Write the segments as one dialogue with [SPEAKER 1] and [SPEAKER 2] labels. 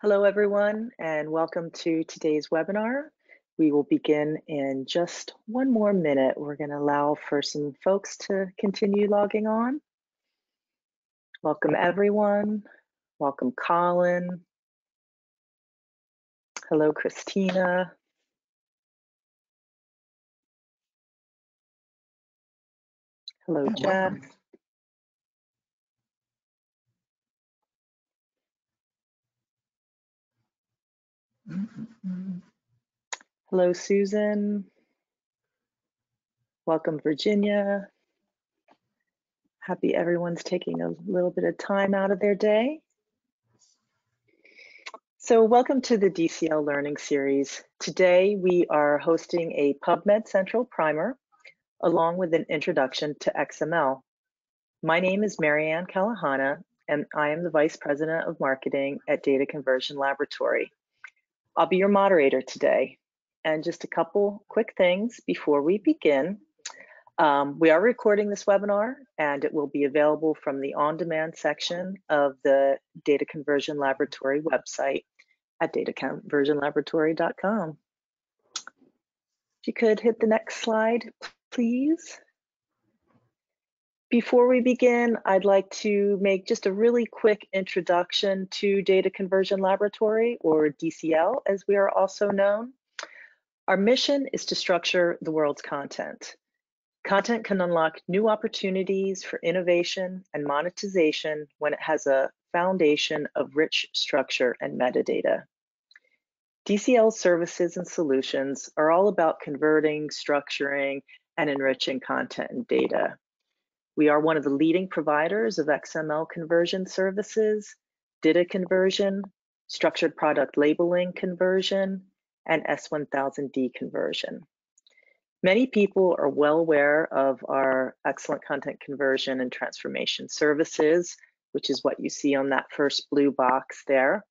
[SPEAKER 1] Hello, everyone, and welcome to today's webinar. We will begin in just one more minute. We're going to allow for some folks to continue logging on. Welcome, everyone. Welcome, Colin. Hello, Christina. Hello, Jeff. Hello, Susan. Welcome, Virginia. Happy everyone's taking a little bit of time out of their day. So welcome to the DCL Learning Series. Today we are hosting a PubMed Central Primer along with an introduction to XML. My name is Marianne Kalahana, and I am the Vice President of Marketing at Data Conversion Laboratory. I'll be your moderator today. And just a couple quick things before we begin. We are recording this webinar, and it will be available from the on-demand section of the Data Conversion Laboratory website at dataconversionlaboratory.com. If you could hit the next slide, please. Before we begin, I'd like to make just a really quick introduction to Data Conversion Laboratory, or DCL as we are also known. Our mission is to structure the world's content. Content can unlock new opportunities for innovation and monetization when it has a foundation of rich structure and metadata. DCL services and solutions are all about converting, structuring, and enriching content and data. We are one of the leading providers of XML conversion services, data conversion, structured product labeling conversion, and S1000D conversion. Many people are well aware of our excellent content conversion and transformation services, which is what you see on that first blue box there.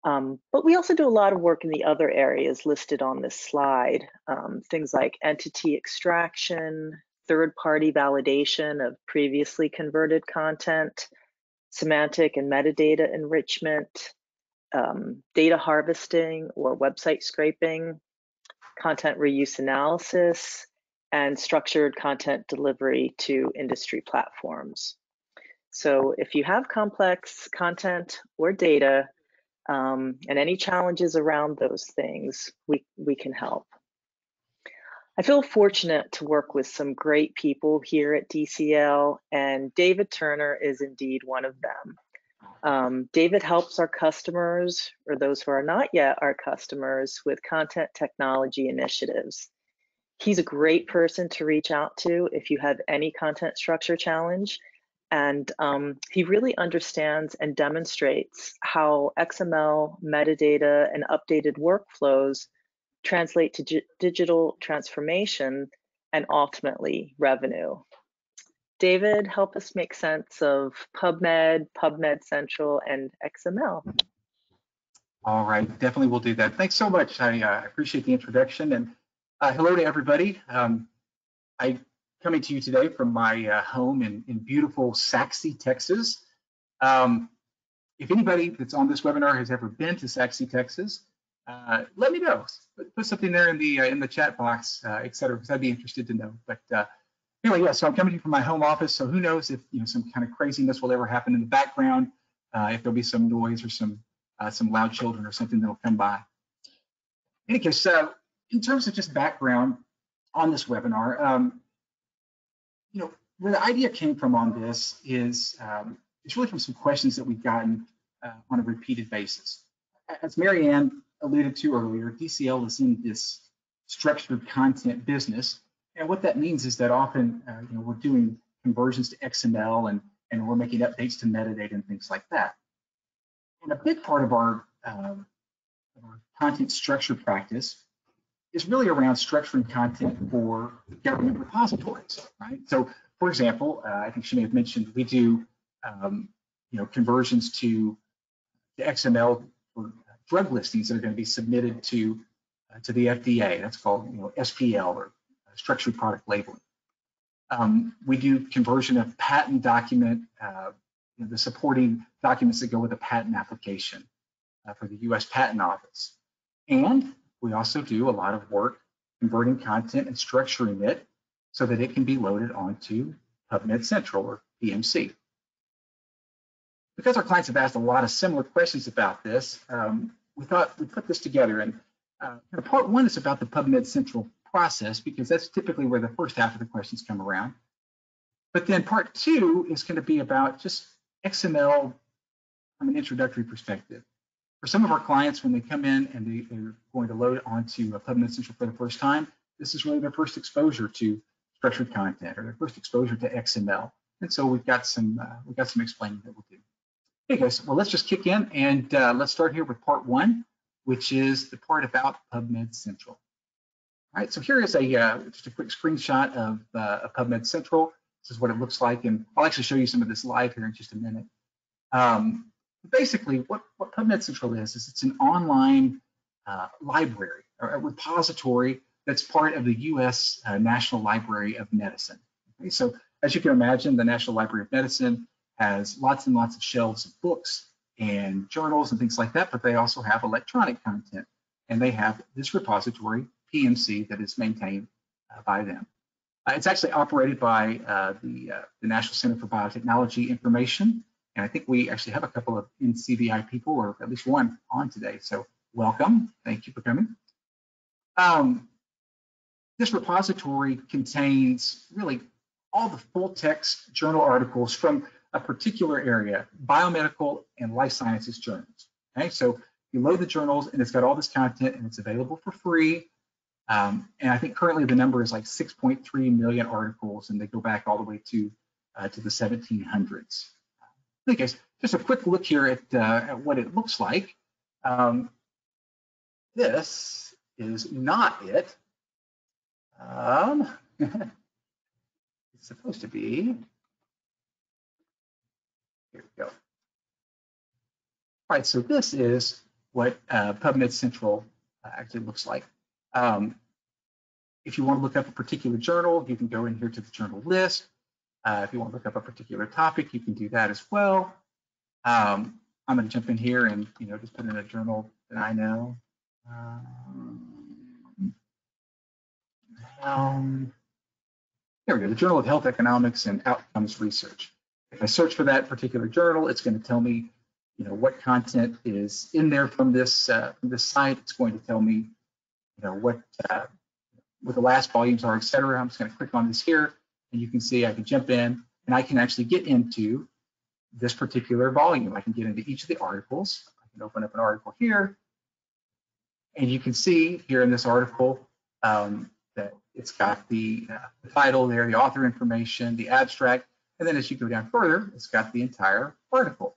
[SPEAKER 1] But we also do a lot of work in the other areas listed on this slide, things like entity extraction, third-party validation of previously converted content, semantic and metadata enrichment, data harvesting or website scraping, content reuse analysis, and structured content delivery to industry platforms. So if you have complex content or data and any challenges around those things, we can help. I feel fortunate to work with some great people here at DCL, and David Turner is indeed one of them. David helps our customers, or those who are not yet our customers, with content technology initiatives. He's a great person to reach out to if you have any content structure challenge, and he really understands and demonstrates how XML, metadata, and updated workflows translate to digital transformation and ultimately revenue. David, help us make sense of PubMed, PubMed Central, and XML.
[SPEAKER 2] All right, definitely will do that. Thanks so much. I appreciate the introduction, and hello to everybody. I'm coming to you today from my home in beautiful Saxe, Texas. If anybody that's on this webinar has ever been to Saxe, Texas, let me know. Put something there in the chat box, et cetera, because I'd be interested to know. But anyway, yeah, so I'm coming to you from my home office, so who knows if some kind of craziness will ever happen in the background, if there'll be some noise or some loud children or something that'll come by. In any case, in terms of just background on this webinar, where the idea came from on this is it's really from some questions that we've gotten on a repeated basis. As Marianne alluded to earlier, DCL is in this structured content business. And what that means is that often, we're doing conversions to XML and we're making updates to metadata and things like that. And a big part of our content structure practice is really around structuring content for government repositories, right? So, for example, I think she may have mentioned we do, conversions to XML for drug listings that are going to be submitted to the FDA. That's called, SPL, or structured product labeling. We do conversion of patent document, the supporting documents that go with a patent application. for the US Patent Office. And we also do a lot of work converting content and structuring it so that it can be loaded onto PubMed Central or PMC. Because our clients have asked a lot of similar questions about this, we thought we'd put this together. And part one is about the PubMed Central process, because that's typically where the first half of the questions come around. But then part two is going to be about just XML from an introductory perspective. For some of our clients, when they come in and they're going to load onto PubMed Central for the first time, this is really their first exposure to structured content or their first exposure to XML. And so we've got some explaining that we'll do. Hey guys, well, let's just kick in and let's start here with part one, which is the part about PubMed Central. All right, so here is just a quick screenshot of PubMed Central. This is what it looks like, and I'll actually show you some of this live here in just a minute. Basically, what PubMed Central is it's an online library or a repository that's part of the U.S. National Library of Medicine. Okay, so as you can imagine, the National Library of Medicine has lots and lots of shelves of books and journals and things like that, but they also have electronic content, and they have this repository, PMC, that is maintained by them. It's actually operated by the National Center for Biotechnology Information, and I think we actually have a couple of NCBI people, or at least one, on today. So welcome, thank you for coming. This repository contains really all the full text journal articles from a particular area, biomedical and life sciences journals. Okay, so you load the journals and it's got all this content and it's available for free. And I think currently the number is like 6.3 million articles, and they go back all the way to the 1700s. Okay, just a quick look here at what it looks like. This is not it. It's supposed to be. Here we go. All right, so this is what PubMed Central actually looks like. If you want to look up a particular journal, you can go in here to the journal list. If you want to look up a particular topic, you can do that as well. I'm going to jump in here and just put in a journal that I know. There we go, the Journal of Health Economics and Outcomes Research. If I search for that particular journal, it's going to tell me, what content is in there from this site. It's going to tell me, what the last volumes are, etc. I'm just going to click on this here, and you can see I can jump in and I can actually get into this particular volume. I can get into each of the articles. I can open up an article here, and you can see here in this article that it's got the title there, the author information, the abstract, and then as you go down further, it's got the entire article.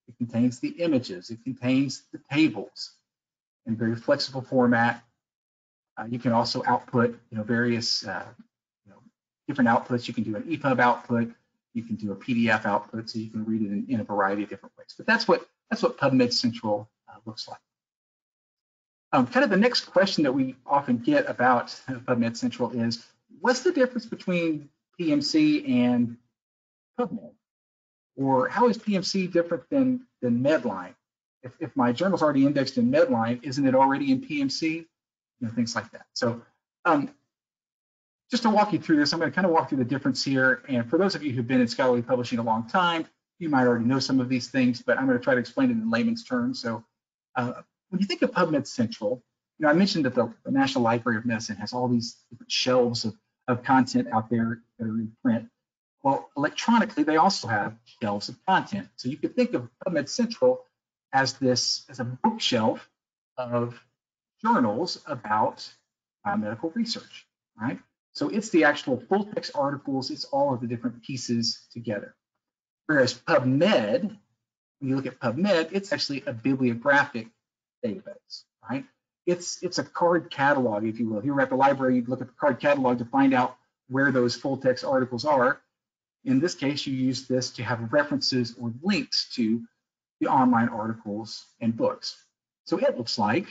[SPEAKER 2] It contains the images, it contains the tables in very flexible format. You can also output, various different outputs. You can do an EPUB output, you can do a PDF output, so you can read it in a variety of different ways. But that's what PubMed Central looks like. Kind of the next question that we often get about PubMed Central is, what's the difference between PMC and PubMed? Or how is PMC different than MEDLINE? If my journal's already indexed in MEDLINE, isn't it already in PMC? Things like that. So just to walk you through this, I'm going to kind of walk through the difference here. And for those of you who've been in scholarly publishing a long time, you might already know some of these things, but I'm going to try to explain it in layman's terms. So when you think of PubMed Central, I mentioned that the National Library of Medicine has all these different shelves of content out there that are in print. Well, electronically, they also have shelves of content. So you could think of PubMed Central as a bookshelf of journals about biomedical research, right? So it's the actual full text articles, it's all of the different pieces together. Whereas PubMed, when you look at PubMed, it's actually a bibliographic database, right? It's a card catalog, if you will. If you were at the library, you'd look at the card catalog to find out where those full text articles are. In this case, you use this to have references or links to the online articles and books. So it looks like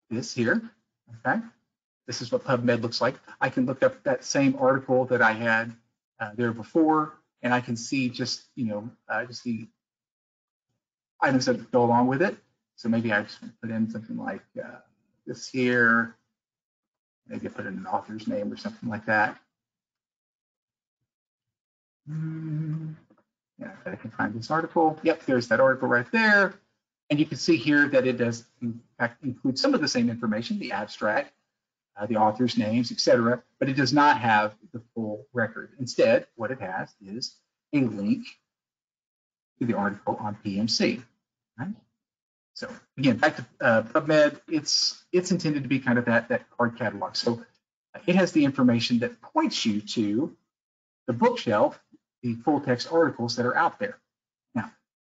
[SPEAKER 2] this here, okay? This is what PubMed looks like. I can look up that same article that I had there before, and I can see just, just the items that go along with it. So maybe I just put in something like this here. Maybe put in an author's name or something like that. Yeah, I can find this article. Yep, there's that article right there. And you can see here that it does, in fact, include some of the same information, the abstract, the author's names, etc., but it does not have the full record. Instead, what it has is a link to the article on PMC. Right? So again, back to PubMed, it's intended to be kind of that card catalog. So it has the information that points you to the bookshelf, the full text articles that are out there. Now,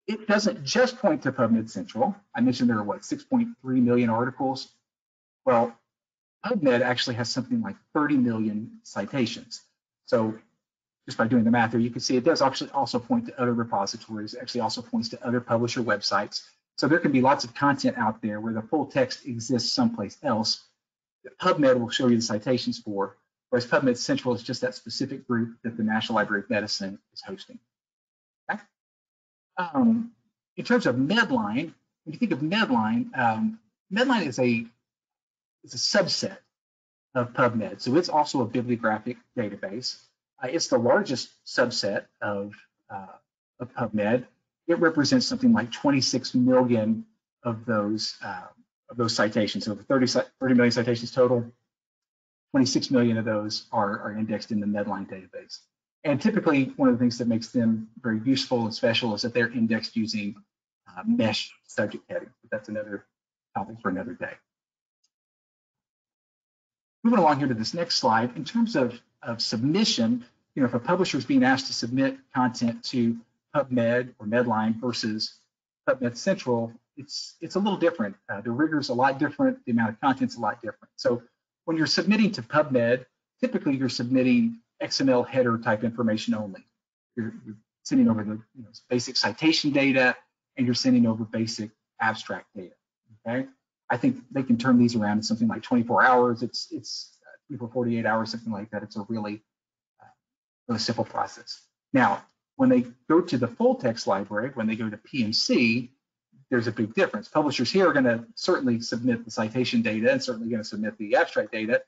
[SPEAKER 2] it doesn't just point to PubMed Central. I mentioned there are what, 6.3 million articles. Well, PubMed actually has something like 30 million citations. So just by doing the math there, you can see it does actually also point to other repositories. It actually also points to other publisher websites. So there can be lots of content out there where the full text exists someplace else that PubMed will show you the citations for, whereas PubMed Central is just that specific group that the National Library of Medicine is hosting. Okay? In terms of MEDLINE, when you think of MEDLINE, MEDLINE is a subset of PubMed. So it's also a bibliographic database. It's the largest subset of PubMed. It represents something like 26 million of those citations. So 30 million citations total, 26 million of those are indexed in the MEDLINE database. And typically, one of the things that makes them very useful and special is that they're indexed using mesh subject headings. But that's another topic for another day. Moving along here to this next slide, in terms of submission, if a publisher is being asked to submit content to PubMed or MEDLINE versus PubMed Central, it's a little different. The rigor is a lot different. The amount of content's a lot different. So when you're submitting to PubMed, typically you're submitting XML header type information only. You're sending over the basic citation data, and you're sending over basic abstract data. Okay. I think they can turn these around in something like 24 hours. It's 24, 48 hours, something like that. It's a really simple process. Now, when they go to the full text library, when they go to PMC, there's a big difference. Publishers here are going to certainly submit the citation data and certainly going to submit the abstract data,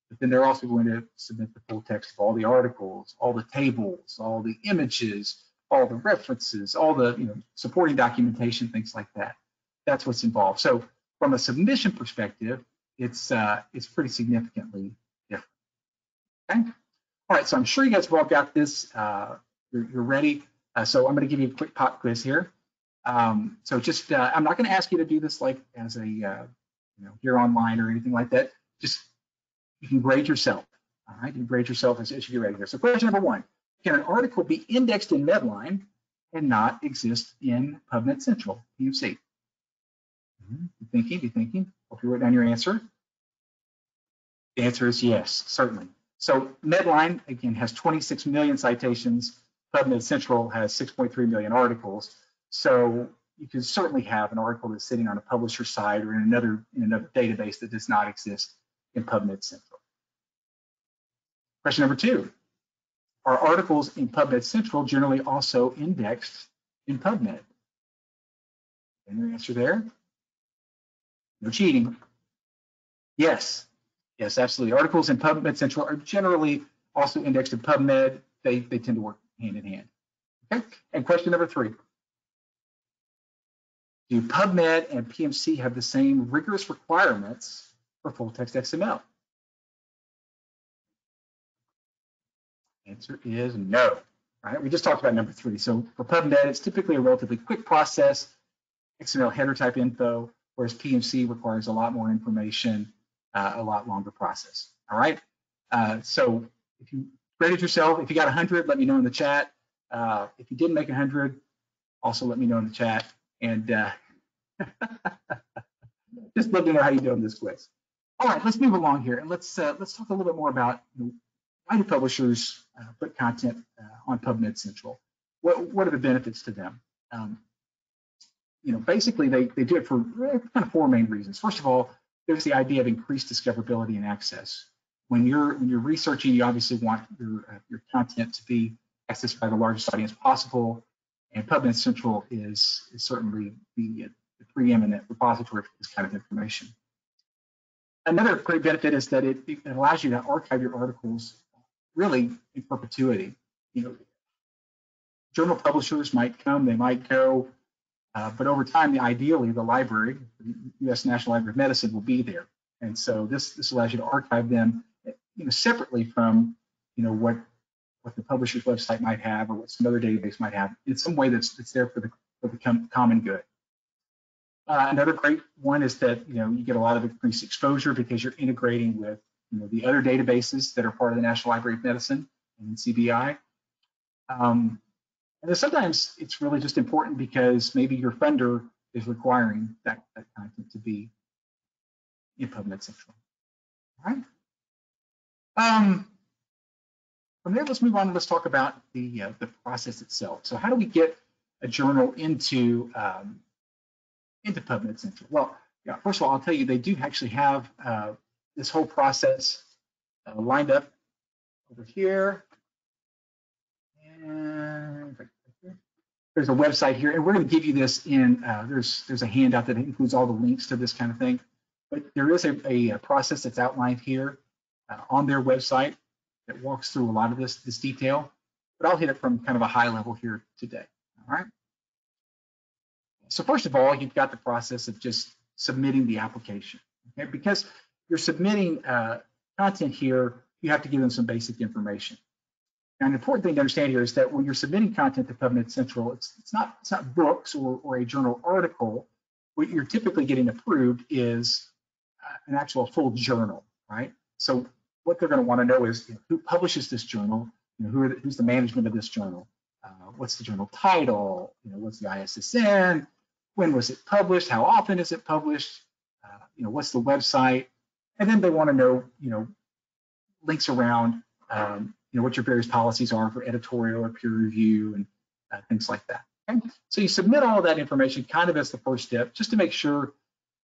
[SPEAKER 2] but then they're also going to submit the full text of all the articles, all the tables, all the images, all the references, all the supporting documentation, things like that. That's what's involved. So from a submission perspective, it's pretty significantly different. Okay. All right. So I'm sure you guys have all got this. You're ready. So I'm going to give you a quick pop quiz here. So just I'm not going to ask you to do this like as a here online or anything like that. Just you can grade yourself. All right. You can grade yourself as you get ready here. So question number 1: can an article be indexed in MEDLINE and not exist in PubMed Central PMC? Be thinking. Hope you wrote down your answer. The answer is yes, certainly. So MEDLINE, again, has 26 million citations. PubMed Central has 6.3 million articles. So you can certainly have an article that's sitting on a publisher site or in another database that does not exist in PubMed Central. Question number 2: are articles in PubMed Central generally also indexed in PubMed? And your answer there? No cheating. Yes, absolutely. Articles in PubMed Central are generally also indexed in PubMed. They tend to work hand in hand. Okay. And question number 3: do PubMed and PMC have the same rigorous requirements for full text XML? Answer is no. All right. We just talked about number 3. So for PubMed, it's typically a relatively quick process, XML header type info, whereas PMC requires a lot more information, a lot longer process. All right. So if you graded yourself, if you got 100, let me know in the chat. If you didn't make 100, also let me know in the chat. And just let me know how you do on this quiz. All right, let's move along here and let's talk a little bit more about why do publishers put content on PubMed Central? What are the benefits to them? Basically they do it for kind of 4 main reasons. First of all, there's the idea of increased discoverability and access. When you're researching, you obviously want your content to be accessed by the largest audience possible. And PubMed Central is certainly the preeminent repository for this kind of information. Another great benefit is that it allows you to archive your articles really in perpetuity. Journal publishers might come, they might go, but over time, ideally, the library, the U.S. National Library of Medicine, will be there. And so this allows you to archive them, separately from, what the publisher's website might have or what some other database might have, in some way that's there for the common good. Another great one is that you get a lot of increased exposure because you're integrating with the other databases that are part of the National Library of Medicine and CBI. And then sometimes it's really just important because maybe your funder is requiring that content to be in PubMed Central. All right. From there, let's move on and let's talk about the process itself. So how do we get a journal into PubMed Central? Well, yeah, first of all, I'll tell you, they do actually have this whole process lined up over here. And there's a website here, and we're going to give you this in, there's a handout that includes all the links to this kind of thing. But there is a process that's outlined here on their website that walks through a lot of this detail. But I'll hit it from kind of a high level here today. All right. So first of all, you've got the process of just submitting the application. Okay? Because you're submitting content here, you have to give them some basic information. Now, an important thing to understand here is that when you're submitting content to PubMed Central, it's not books or a journal article. What you're typically getting approved is an actual full journal, right? So what they're going to want to know is who publishes this journal, who's the management of this journal, what's the journal title, what's the ISSN, when was it published, how often is it published, what's the website, and then they want to know, links around, what your various policies are for editorial or peer review and things like that. Okay? So you submit all of that information kind of as the first step, just to make sure,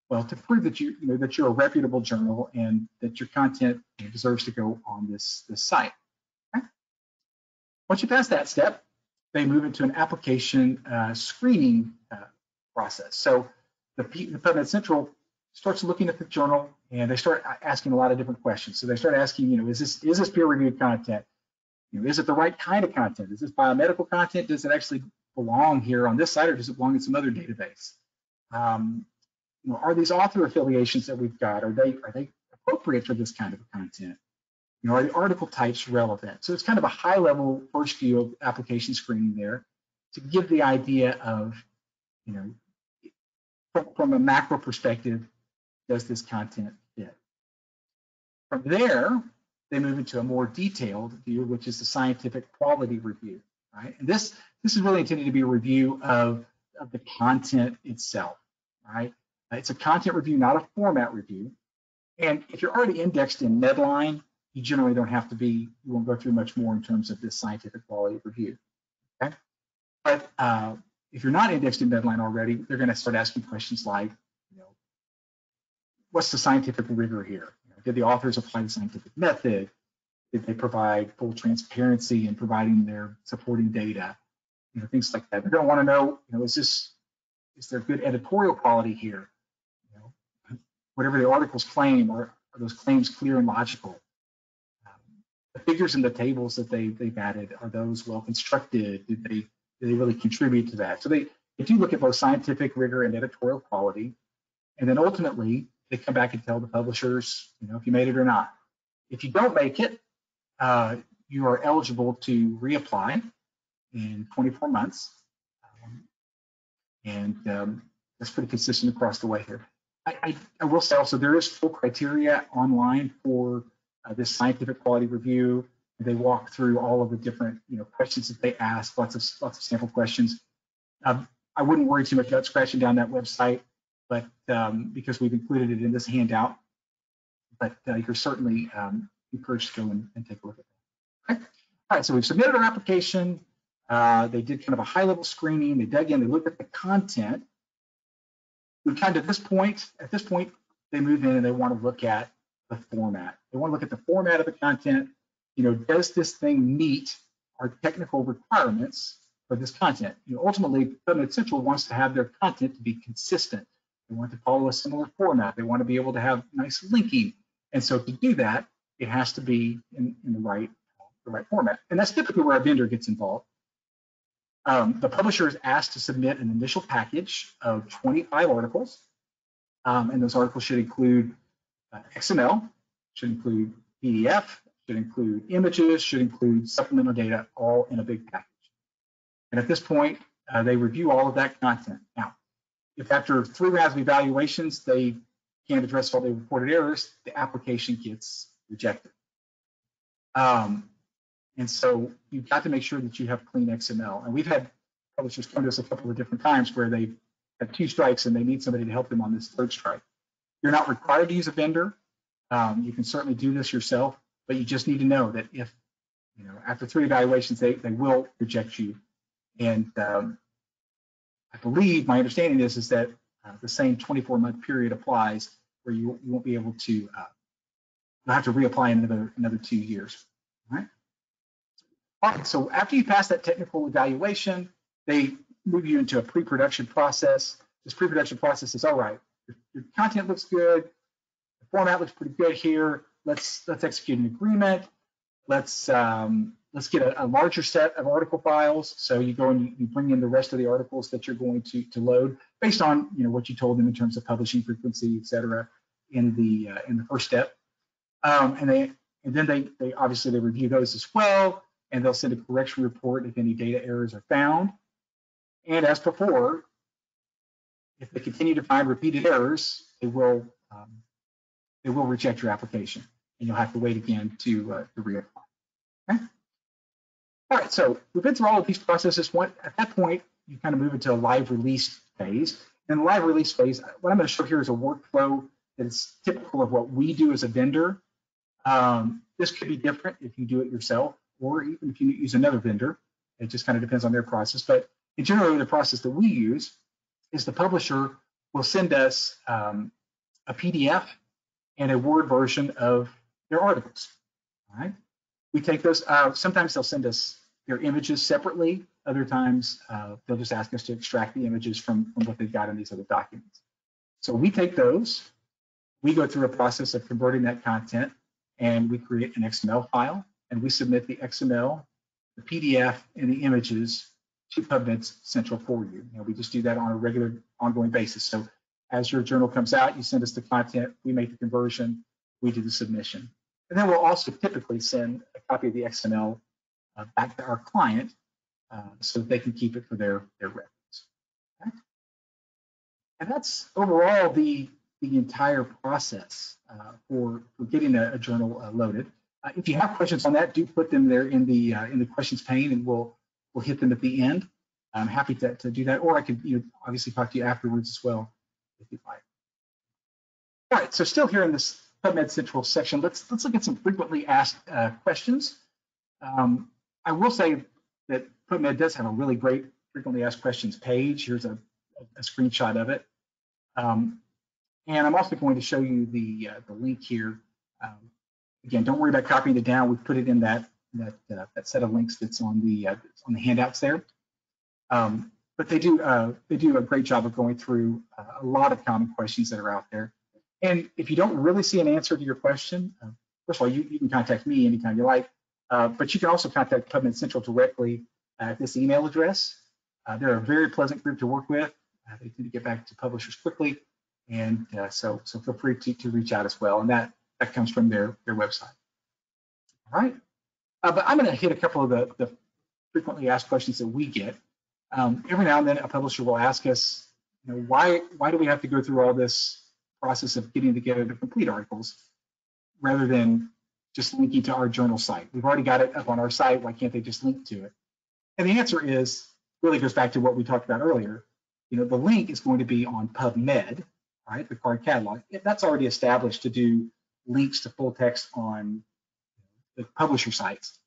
[SPEAKER 2] well, to prove that that you're a reputable journal and that your content deserves to go on this site. Okay? Once you pass that step, they move into an application screening process. So the PubMed Central starts looking at the journal and they start asking a lot of different questions. So they start asking, is this peer-reviewed content? Is it the right kind of content? Is this biomedical content? Does it actually belong here on this site, or does it belong in some other database? Are these author affiliations that we've got, are they appropriate for this kind of content? Are the article types relevant? So it's kind of a high-level first view of application screening there to give the idea of, from a macro perspective, does this content fit? From there, they move into a more detailed view, which is the scientific quality review, right? And this is really intended to be a review of the content itself, right? It's a content review, not a format review. And if you're already indexed in MEDLINE, you generally don't have to be, you won't go through much more in terms of this scientific quality review, okay? But if you're not indexed in MEDLINE already, they're going to start asking questions like, what's the scientific rigor here? Did the authors apply the scientific method? Did they provide full transparency in providing their supporting data? Things like that. They're going to want to know, is there good editorial quality here? Whatever the articles claim, are those claims clear and logical? The figures in the tables that they've added, are those well constructed? Did they really contribute to that? So they do look at both scientific rigor and editorial quality, and then ultimately they come back and tell the publishers, if you made it or not. If you don't make it, you are eligible to reapply in 24 months, and that's pretty consistent across the way here. I will say also there is full criteria online for this scientific quality review. They walk through all of the different questions that they ask, lots of sample questions. I wouldn't worry too much about scratching down that website, but because we've included it in this handout, but you're certainly encouraged to go and take a look at that. Okay. All right, so we've submitted our application. They did kind of a high-level screening. They dug in, they looked at the content. We kind of at this point, they move in and they want to look at the format. They want to look at the format of the content. Does this thing meet our technical requirements for this content. Ultimately, PubMed Central wants to have their content to be consistent. They want to follow a similar format. They want to be able to have nice linking. And so to do that, it has to be in the right format. And that's typically where a vendor gets involved. The publisher is asked to submit an initial package of 25 articles. And those articles should include XML, should include PDF, should include images, should include supplemental data, all in a big package. And at this point, they review all of that content. Now, if after 3 rounds of evaluations, they can't address all the reported errors, the application gets rejected. And so you've got to make sure that you have clean XML. And we've had publishers come to us a couple of different times where they've had 2 strikes and they need somebody to help them on this 3rd strike. You're not required to use a vendor. You can certainly do this yourself, but you just need to know that if, after 3 evaluations, they will reject you. And I believe my understanding is that the same 24-month period applies, where you won't be able to, you'll have to reapply another 2 years. All right, so after you pass that technical evaluation, they move you into a pre-production process. This pre-production process is, all right, your content looks good, the format looks pretty good here. Let's execute an agreement. Let's get a larger set of article files. So you go and you bring in the rest of the articles that you're going to load based on what you told them in terms of publishing frequency, et cetera, in the first step. And then they obviously review those as well, and they'll send a correction report if any data errors are found. And as before, if they continue to find repeated errors, they will reject your application, and you'll have to wait again to reapply. Okay. All right, so we've been through all of these processes. At that point, you kind of move into a live release phase. In the live release phase, what I'm going to show here is a workflow that is typical of what we do as a vendor. This could be different if you do it yourself, or even if you use another vendor. It just kind of depends on their process. But in general, the process that we use is the publisher will send us a PDF and a Word version of their articles. All right. We take those. Sometimes they'll send us their images separately. Other times they'll just ask us to extract the images from what they've got in these other documents. So we take those. We go through a process of converting that content, and we create an XML file, and we submit the XML, the PDF, and the images to PubMed Central for you. We just do that on a regular, ongoing basis. So as your journal comes out, you send us the content, we make the conversion, we do the submission. And then we'll also typically send a copy of the XML back to our client so that they can keep it for their records. Okay? And that's overall the entire process for getting a journal loaded. If you have questions on that, do put them there in the questions pane, and we'll hit them at the end. I'm happy to do that, or I could obviously talk to you afterwards as well if you'd like. All right, so still here in this PubMed Central section, let's look at some frequently asked questions. I will say that PubMed does have a really great frequently asked questions page. Here's a screenshot of it. And I'm also going to show you the link here. Again, don't worry about copying it down. We've put it in that set of links that's on the handouts there. But they do a great job of going through a lot of common questions that are out there. And if you don't really see an answer to your question, first of all, you can contact me anytime you like. But you can also contact PubMed Central directly at this email address. They're a very pleasant group to work with. They tend to get back to publishers quickly, and so feel free to reach out as well. And that comes from their website. All right, but I'm going to hit a couple of the frequently asked questions that we get. Every now and then, a publisher will ask us, why do we have to go through all this process of getting together the complete articles rather than just linking to our journal site? We've already got it up on our site. Why can't they just link to it? And the answer is really goes back to what we talked about earlier. The link is going to be on PubMed, right? The card catalog. That's already established to do links to full text on the publisher sites.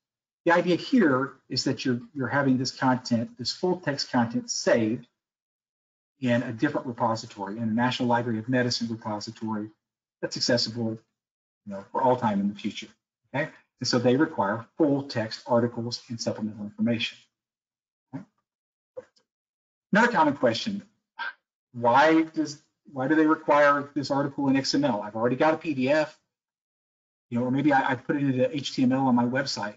[SPEAKER 2] The idea here is that you're having this content, this full text content, saved in a different repository, in the National Library of Medicine repository that's accessible, for all time in the future. Okay, and so they require full text articles and supplemental information. Okay? Another common question, why do they require this article in XML? I've already got a PDF, you know, or maybe I put it into HTML on my website.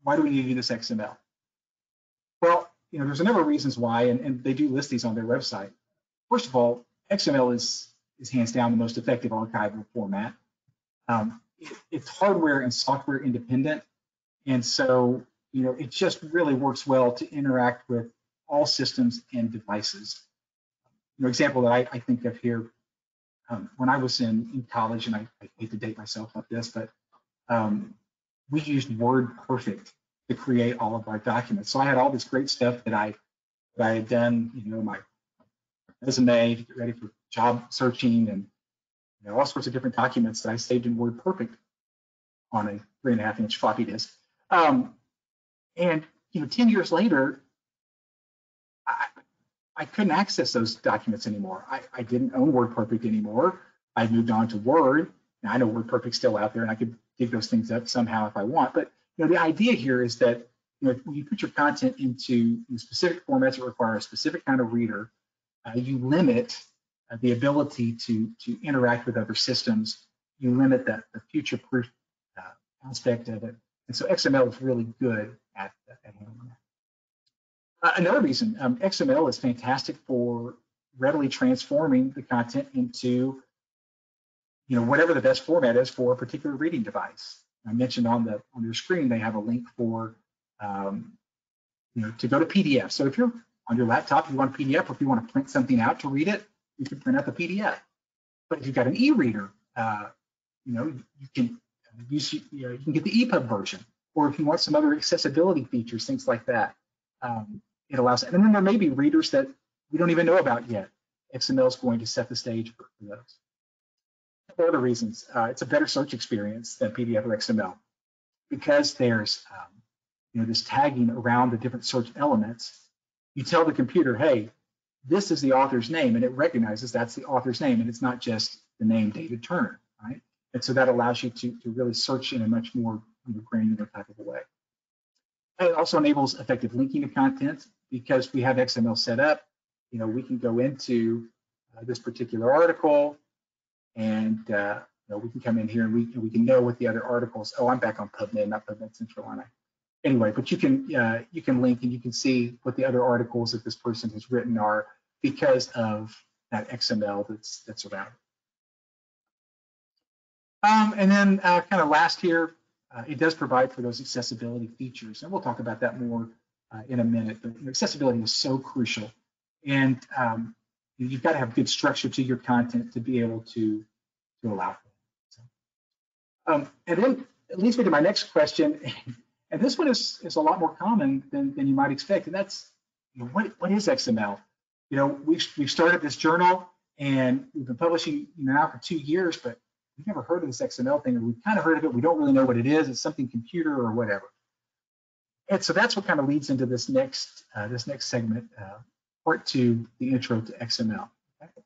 [SPEAKER 2] Why do we need to do this XML? Well, you know, there's a number of reasons why, and they do list these on their website. First of all, XML is hands down the most effective archival format. It's hardware and software independent, and so, you know, it just really works well to interact with all systems and devices. You know, example that I think of here, when I was in college, and I hate to date myself like this, but we used WordPerfect to create all of our documents. So I had all this great stuff that I had done, you know, my resume to get ready for job searching, and you know, all sorts of different documents that I saved in WordPerfect on a 3.5-inch floppy disk. And you know, 10 years later, I couldn't access those documents anymore. I didn't own WordPerfect anymore. I moved on to Word. Now I know WordPerfect's still out there, and I could dig those things up somehow if I want. But you know, the idea here is that, you know, when you put your content into specific formats that require a specific kind of reader, you limit the ability to interact with other systems. You limit the future-proof aspect of it. And so XML is really good at handling that. Another reason, XML is fantastic for readily transforming the content into, you know, whatever the best format is for a particular reading device. I mentioned on your screen, they have a link for, you know, to go to PDF. So if you're on your laptop, you want a PDF, or if you want to print something out to read it, you can print out the PDF. But if you've got an e-reader, you know, you can use, you know, you can get the EPUB version, or if you want some other accessibility features, things like that, it allows it. And then there may be readers that we don't even know about yet. XML is going to set the stage for those. For other reasons, it's a better search experience than PDF or XML because there's you know, this tagging around the different search elements. You tell the computer, hey, this is the author's name, and it recognizes that's the author's name, and it's not just the name David Turner, right? And so that allows you to really search in a much more, you know, granular type of a way. It also enables effective linking of content because we have XML set up. You know, we can go into this particular article, and you know, we can come in here and we can know what the other articles. Oh, I'm back on PubMed, not PubMed Central, aren't I? Anyway, but you can link and you can see what the other articles that this person has written are because of that XML that's around. And then kind of last here, it does provide for those accessibility features, and we'll talk about that more in a minute. But you know, accessibility is so crucial, and you've got to have good structure to your content to be able to allow for it. So, and then it leads me to my next question. And this one is a lot more common than you might expect, and that's, you know, what is XML? You know, we've started this journal, and we've been publishing, you know, now for 2 years, but we've never heard of this XML thing, or we've kind of heard of it. We don't really know what it is. It's something computer or whatever. And so that's what kind of leads into this next segment, part 2, the intro to XML. Okay?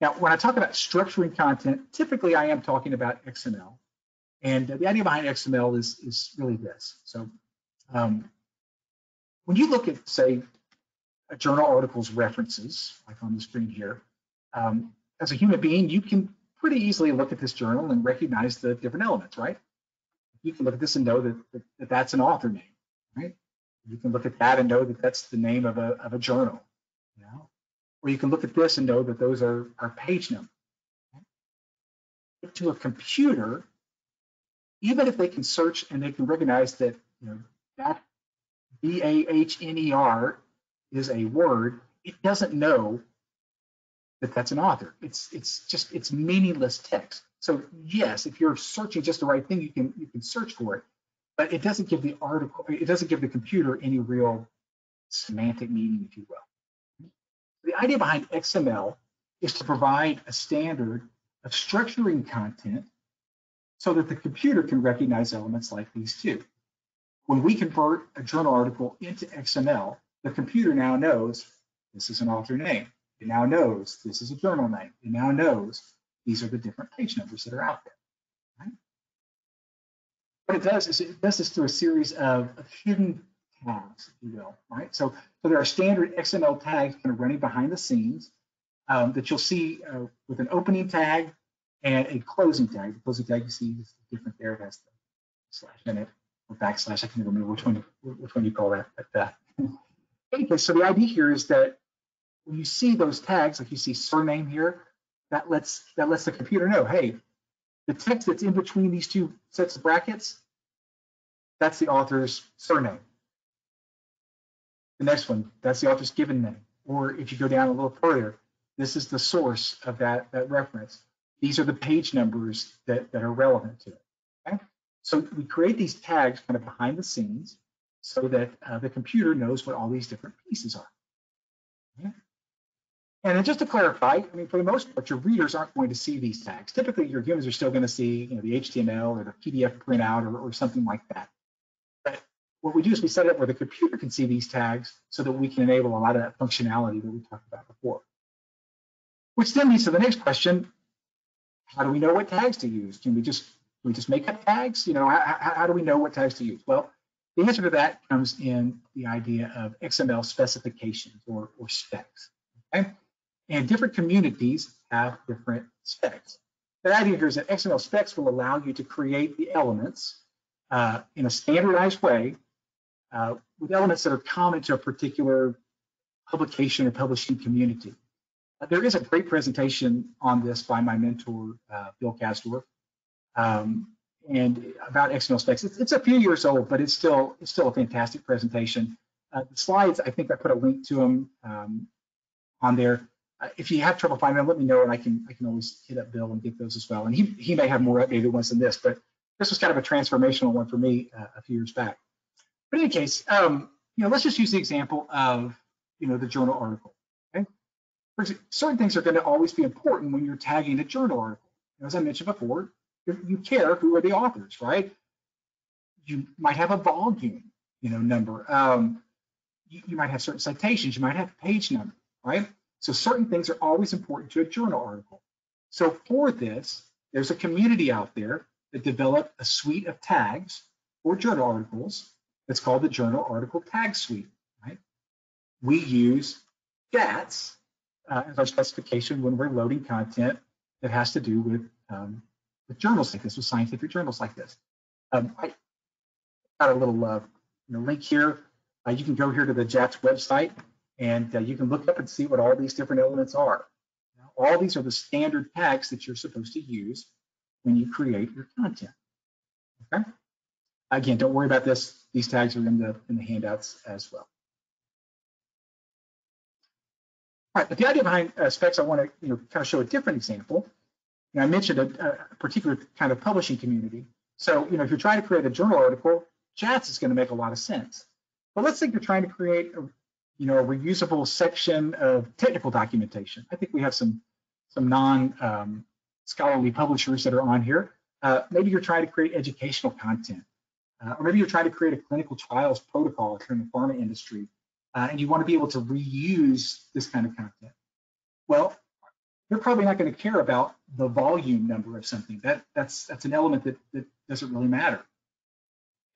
[SPEAKER 2] Now, when I talk about structuring content, typically I am talking about XML. And the idea behind XML is really this. So when you look at, say, a journal article's references, like on the screen here, as a human being, you can pretty easily look at this journal and recognize the different elements, right? You can look at this and know that that's an author name, right? You can look at that and know that that's the name of a journal, you know? Or you can look at this and know that those are page numbers. Okay? But to a computer, even if they can search and they can recognize that, you know, that BAHNER is a word, it doesn't know that that's an author. It's meaningless text. So yes, if you're searching just the right thing, you can search for it, but it doesn't give the article, it doesn't give the computer any real semantic meaning, if you will. The idea behind XML is to provide a standard of structuring content so that the computer can recognize elements like these two. When we convert a journal article into XML, the computer now knows this is an author name. It now knows this is a journal name. It now knows these are the different page numbers that are out there. Right? What it does is it does this through a series of hidden tags, if you will, right? So there are standard XML tags kind of running behind the scenes that you'll see with an opening tag and a closing tag. The closing tag you see is different there. It has the slash in it or backslash. I can't remember which one you call that. But anyway, so the idea here is that when you see those tags, like you see surname here, that lets the computer know, hey, the text that's in between these two sets of brackets, that's the author's surname. The next one, that's the author's given name. Or if you go down a little further, this is the source of that reference. These are the page numbers that are relevant to it. Okay? So we create these tags kind of behind the scenes so that the computer knows what all these different pieces are. Okay? And then just to clarify, I mean, for the most part, your readers aren't going to see these tags. Typically, your humans are still going to see, the HTML or the PDF printout or something like that. But what we do is we set it up where the computer can see these tags so that we can enable a lot of that functionality that we talked about before. Which then leads to the next question: how do we know what tags to use? Can we just make up tags? How do we know what tags to use? Well, the answer to that comes in the idea of XML specifications or specs. Okay? And different communities have different specs. The idea here is that XML specs will allow you to create the elements in a standardized way with elements that are common to a particular publication or publishing community. There is a great presentation on this by my mentor, Bill Kasdorf, and about XML specs. It's a few years old, but it's still a fantastic presentation. The slides, I think I put a link to them on there. If you have trouble finding them, let me know, and I can always hit up Bill and get those as well. And he may have more updated ones than this, but this was kind of a transformational one for me a few years back. But in any case, let's just use the example of the journal article. Okay, certain things are going to always be important when you're tagging a journal article. As I mentioned before, you care who are the authors, right? You might have a volume, number. You might have certain citations. You might have page number, right? So certain things are always important to a journal article. So for this, there's a community out there that developed a suite of tags for journal articles. That's called the Journal Article Tag Suite, right? We use JATS as our specification when we're loading content that has to do with journals like this, with scientific journals like this. I got a little link here. You can go here to the JATS website, and you can look up and see what all these different elements are. All these are the standard tags that you're supposed to use when you create your content. Okay. Again, don't worry about this. These tags are in the handouts as well. All right, but the idea behind specs, I want to kind of show a different example. I mentioned a particular kind of publishing community. So if you're trying to create a journal article, JATS is going to make a lot of sense. But let's think you're trying to create a reusable section of technical documentation. I think we have some non-scholarly publishers that are on here. Maybe you're trying to create educational content, or maybe you're trying to create a clinical trials protocol in the pharma industry, and you want to be able to reuse this kind of content. Well, you're probably not going to care about the volume number of something. That's an element that doesn't really matter.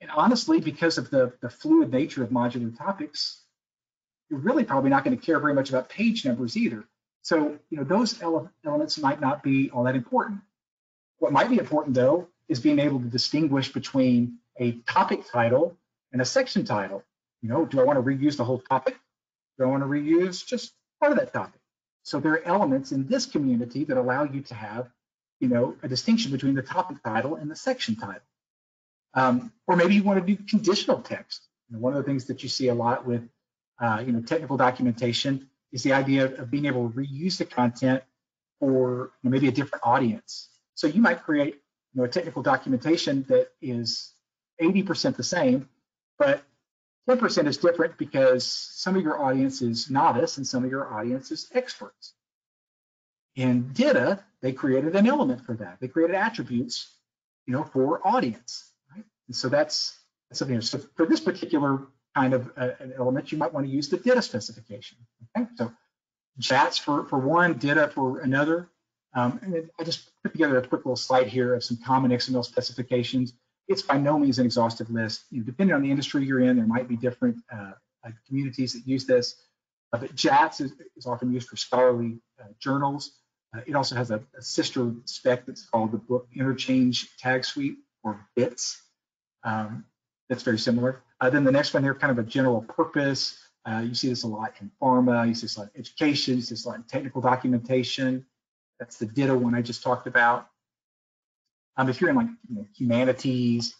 [SPEAKER 2] And honestly, because of the fluid nature of modular topics, you're really probably not going to care very much about page numbers either. So, those elements might not be all that important. What might be important, though, is being able to distinguish between a topic title and a section title. Do I want to reuse the whole topic? Do I want to reuse just part of that topic? So there are elements in this community that allow you to have, a distinction between the topic title and the section title. Or maybe you want to do conditional text. One of the things that you see a lot with technical documentation is the idea of being able to reuse the content for maybe a different audience. So you might create a technical documentation that is 80% the same, but 10% is different because some of your audience is novice and some of your audience is experts. In DITA, they created an element for that. They created attributes, for audience. Right? And so that's something. So for this particular kind of an element, you might want to use the DITA specification. Okay, so JATS for one, DITA for another. And then I just put together a quick little slide here of some common XML specifications. It's by no means an exhaustive list. Depending on the industry you're in, there might be different communities that use this. But JATS is often used for scholarly journals. It also has a sister spec that's called the Book Interchange Tag Suite, or BITS. That's very similar. Then the next one here, kind of a general purpose. You see this a lot in pharma. You see this a lot in education. You see this a lot in technical documentation. That's the Ditto one I just talked about. If you're in like humanities,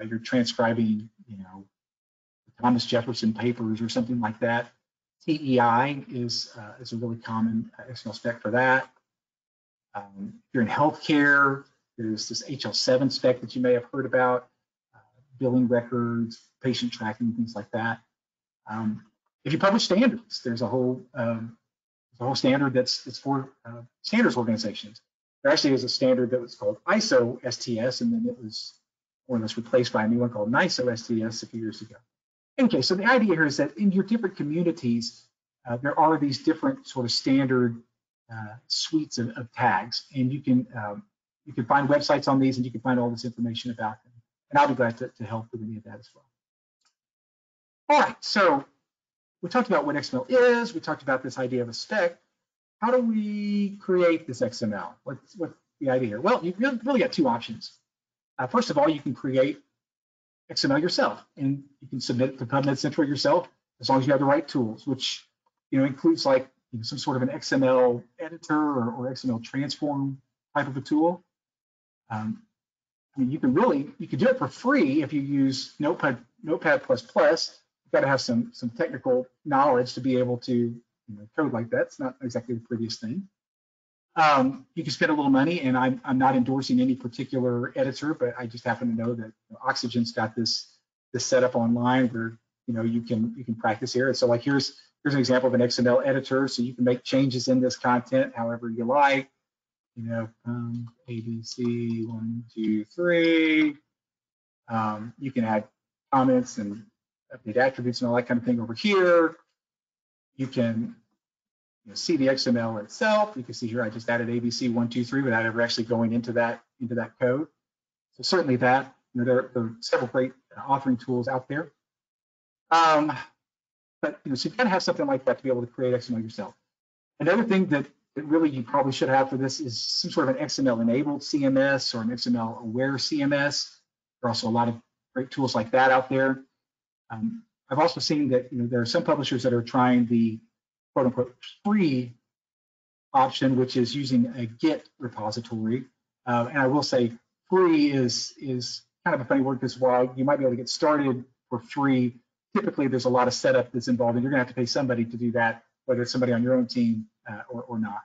[SPEAKER 2] you're transcribing, Thomas Jefferson papers or something like that. TEI is a really common XML spec for that. If you're in healthcare, there's this HL7 spec that you may have heard about, billing records, patient tracking, things like that. If you publish standards, there's a whole standard that's for standards organizations. There actually is a standard that was called ISO STS, and then it was more or less replaced by a new one called NISO STS a few years ago. Okay, so the idea here is that in your different communities, there are these different sort of standard suites of tags, and you can find websites on these, and you can find all this information about them. And I'll be glad to help with any of that as well. All right, so we talked about what XML is. We talked about this idea of a spec. How do we create this XML? What's the idea here? Well, you've really got two options. First of all, you can create XML yourself, and you can submit it to PubMed Central yourself as long as you have the right tools, which includes like some sort of an XML editor or XML transform type of a tool. I mean, you can do it for free if you use Notepad++. You've got to have some technical knowledge to be able to code like that. It's not exactly the prettiest thing. You can spend a little money, and I'm not endorsing any particular editor, but I just happen to know that Oxygen's got this set up online where you can practice here. And so like here's an example of an XML editor, so you can make changes in this content however you like. ABC 1, 2, 3. You can add comments and update attributes and all that kind of thing over here. You can see the XML itself. You can see here I just added ABC 1, 2, 3 without ever actually going into that code. So certainly that there are several great authoring tools out there. But so you've got to have something like that to be able to create XML yourself. Another thing that really you probably should have for this is some sort of an XML enabled CMS or an XML aware CMS. There are also a lot of great tools like that out there. I've also seen that there are some publishers that are trying the quote unquote free option, which is using a Git repository. And I will say free is kind of a funny word, because while you might be able to get started for free, typically there's a lot of setup that's involved, and you're gonna have to pay somebody to do that, whether it's somebody on your own team or not.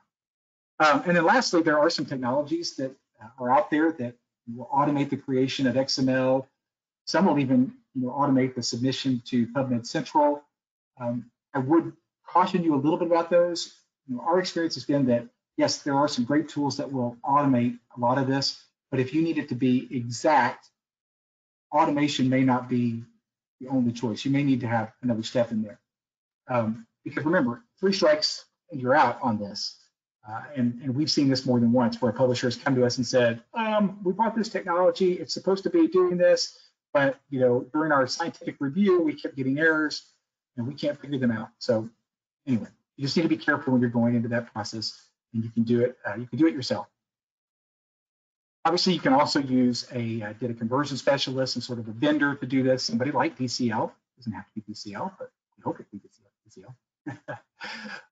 [SPEAKER 2] And then lastly, there are some technologies that are out there that will automate the creation of XML. Some will even automate the submission to PubMed Central. I would caution you a little bit about those. Our experience has been that, yes, there are some great tools that will automate a lot of this, but if you need it to be exact, automation may not be the only choice. You may need to have another step in there. Because remember, 3 strikes and you're out on this. And we've seen this more than once, where publishers come to us and said, we bought this technology, it's supposed to be doing this, but during our scientific review, we kept getting errors and we can't figure them out. So anyway, you just need to be careful when you're going into that process, and you can do it yourself. Obviously, you can also use a data conversion specialist and sort of a vendor to do this. Somebody like DCL. It doesn't have to be DCL, but we hope it can be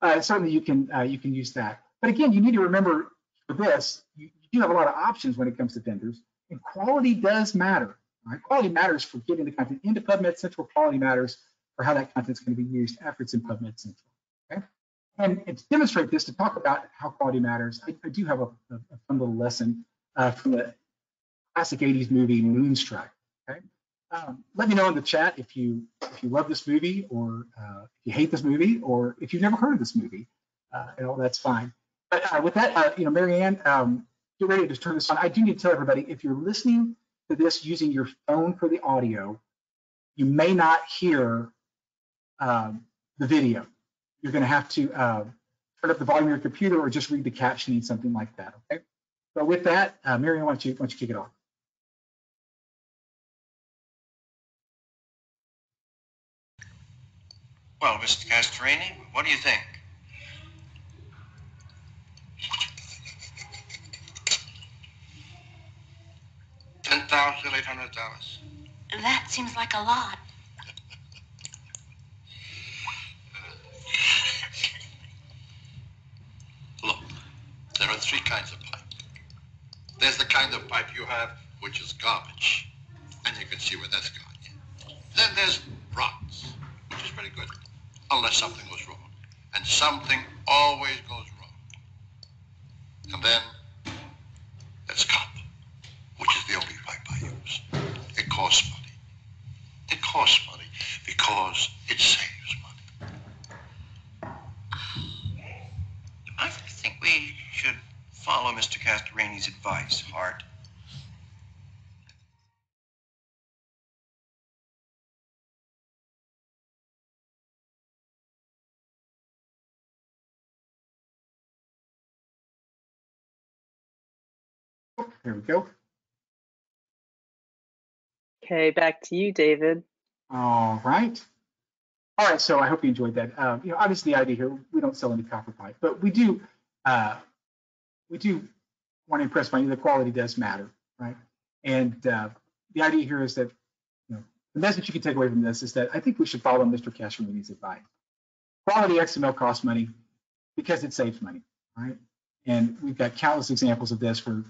[SPEAKER 2] DCL. Certainly, you can use that. But again, you need to remember for this, you do have a lot of options when it comes to vendors, and quality does matter. Right? Quality matters for getting the content into PubMed Central. Quality matters for how that content is going to be used after it's in PubMed Central. Okay? And to demonstrate this, to talk about how quality matters, I do have a fun little lesson from the classic 80s movie Moonstruck. Okay? Let me know in the chat if you love this movie, or if you hate this movie, or if you've never heard of this movie. That's fine. But with that, Marianne, get ready to turn this on. I do need to tell everybody, if you're listening to this using your phone for the audio, you may not hear the video. You're going to have to turn up the volume of your computer, or just read the captioning, something like that. Okay. So with that, Marianne, why don't you kick it off?
[SPEAKER 3] Well, Mr. Castorini, what do you think? $10,800.
[SPEAKER 4] That seems like a lot.
[SPEAKER 3] Look, there are three kinds of pipe. There's the kind of pipe you have, which is garbage, and you can see where that's going. Then there's bronze, which is very good, unless something goes wrong. And something always goes wrong. And then there's copper, which is the only pipe I use. It costs money. It costs money because it saves money. I think we should follow Mr. Castorini's advice, Hart.
[SPEAKER 2] There we go.
[SPEAKER 1] Okay, back to you, David.
[SPEAKER 2] All right. All right, so I hope you enjoyed that. You know, obviously the idea here, we don't sell any copper pipe, but we do want to impress by you, the quality does matter, right? And the idea here is that, you know, the message you can take away from this is that I think we should follow Mr. Castorini's advice. Quality XML costs money because it saves money, right? And we've got countless examples of this where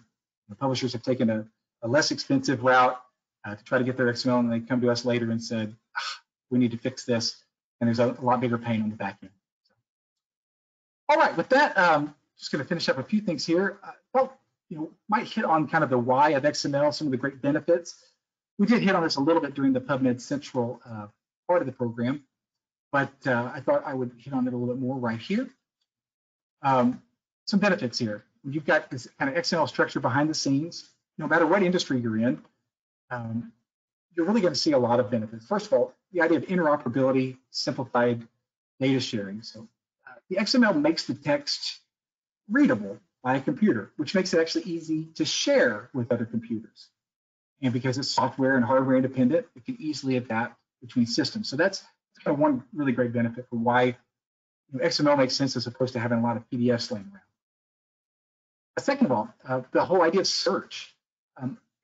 [SPEAKER 2] publishers have taken a less expensive route to try to get their XML, and they come to us later and said, we need to fix this, and there's a lot bigger pain on the back end. So, all right, with that, just going to finish up a few things here. Well, you know, might hit on kind of the why of XML, some of the great benefits. We did hit on this a little bit during the PubMed Central part of the program, but I thought I would hit on it a little bit more right here. Some benefits here. You've got this kind of XML structure behind the scenes. No matter what industry you're in, you're really going to see a lot of benefits. First of all, the idea of interoperability, simplified data sharing. So the XML makes the text readable by a computer, which makes it actually easy to share with other computers. And because it's software and hardware independent, it can easily adapt between systems. So that's kind of one really great benefit for why XML makes sense as opposed to having a lot of PDFs laying around. Second of all, the whole idea of search.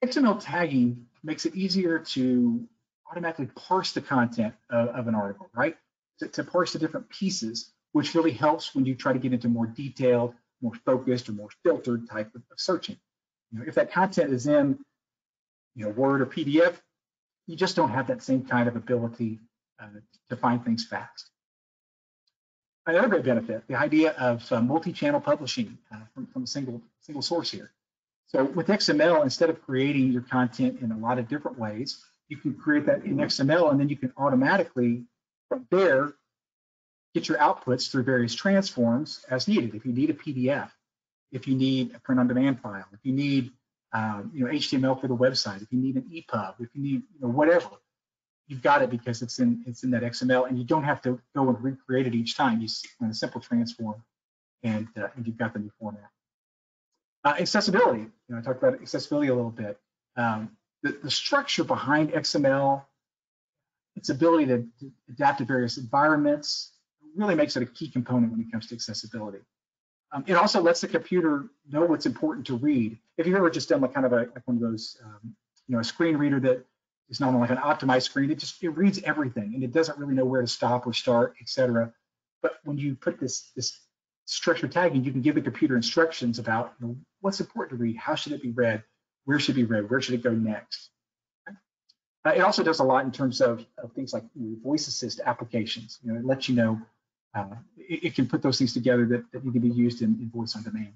[SPEAKER 2] XML tagging makes it easier to automatically parse the content of an article, right? To parse the different pieces, which really helps when you try to get into more detailed, more focused, or more filtered type of searching. You know, if that content is in, you know, Word or PDF, you just don't have that same kind of ability to find things fast. Another great benefit, the idea of multi-channel publishing from a single source here. So with XML, instead of creating your content in a lot of different ways, you can create that in XML, and then you can automatically, from there, get your outputs through various transforms as needed. If you need a PDF, if you need a print-on-demand file, if you need you know, HTML for the website, if you need an EPUB, if you need, you know, whatever, you've got it because it's in that XML, and you don't have to go and recreate it each time. You run a simple transform, and you've got the new format. Accessibility. You know, I talked about accessibility a little bit. The structure behind XML, its ability to adapt to various environments, really makes it a key component when it comes to accessibility. It also lets the computer know what's important to read. If you've ever just done like kind of like one of those, you know, a screen reader that is not like an optimized screen, it reads everything, and it doesn't really know where to stop or start, etc. But when you put this structured tagging, you can give the computer instructions about, you know, what's important to read, how should it be read, where should it be read, where should it go next. It also does a lot in terms of things like, you know, voice assist applications. You know, it lets you know, it can put those things together that need to be used in voice on demand.